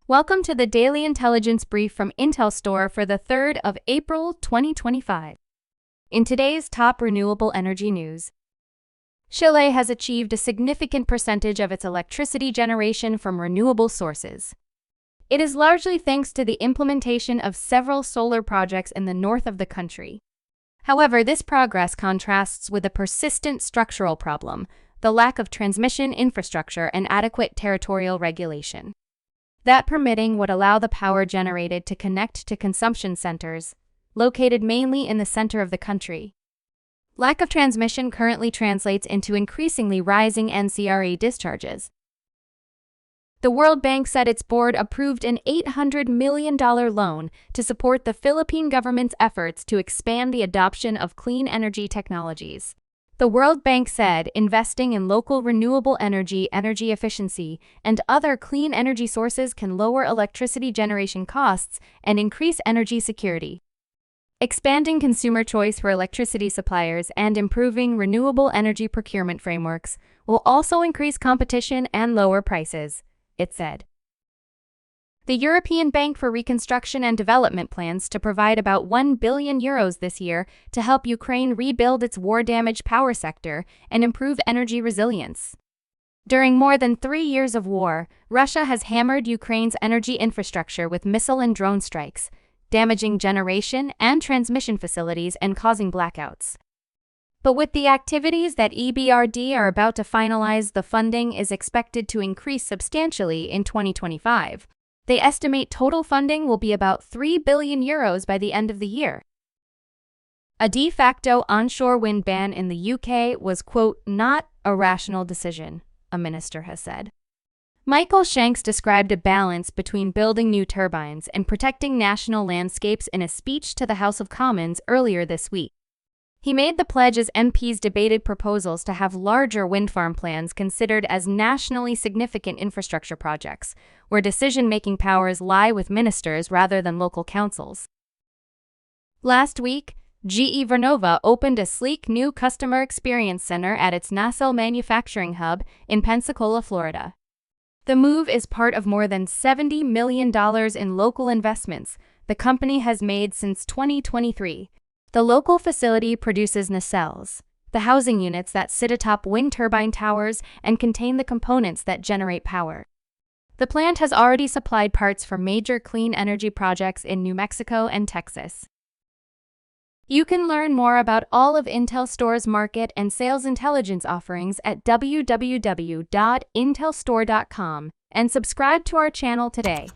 Welcome to the Daily Intelligence Brief from IntelStor for the 3rd of April, 2025. In today's top renewable energy news, Chile has achieved a significant percentage of its electricity generation from renewable sources. It is largely thanks to the implementation of several solar projects in the north of the country. However, this progress contrasts with a persistent structural problem, the lack of transmission infrastructure and adequate territorial regulation. That permitting would allow the power generated to connect to consumption centers, located mainly in the center of the country. Lack of transmission currently translates into increasingly rising NCRE discharges. The World Bank said its board approved an $800 million loan to support the Philippine government's efforts to expand the adoption of clean energy technologies. The World Bank said investing in local renewable energy, energy efficiency, and other clean energy sources can lower electricity generation costs and increase energy security. Expanding consumer choice for electricity suppliers and improving renewable energy procurement frameworks will also increase competition and lower prices, it said. The European Bank for Reconstruction and Development plans to provide about €1 billion this year to help Ukraine rebuild its war-damaged power sector and improve energy resilience. During more than 3 years of war, Russia has hammered Ukraine's energy infrastructure with missile and drone strikes, damaging generation and transmission facilities and causing blackouts. But with the activities that EBRD are about to finalize, the funding is expected to increase substantially in 2025. They estimate total funding will be about €3 billion by the end of the year. A de facto onshore wind ban in the UK was, quote, not a rational decision, a minister has said. Michael Shanks described a balance between building new turbines and protecting national landscapes in a speech to the House of Commons earlier this week. He made the pledge as MPs debated proposals to have larger wind farm plans considered as nationally significant infrastructure projects, where decision-making powers lie with ministers rather than local councils. Last week, GE Vernova opened a sleek new customer experience center at its Nacelle manufacturing hub in Pensacola, Florida. The move is part of more than $70 million in local investments the company has made since 2023. The local facility produces nacelles, the housing units that sit atop wind turbine towers and contain the components that generate power. The plant has already supplied parts for major clean energy projects in New Mexico and Texas. You can learn more about all of IntelStor's market and sales intelligence offerings at www.intelstor.com and subscribe to our channel today.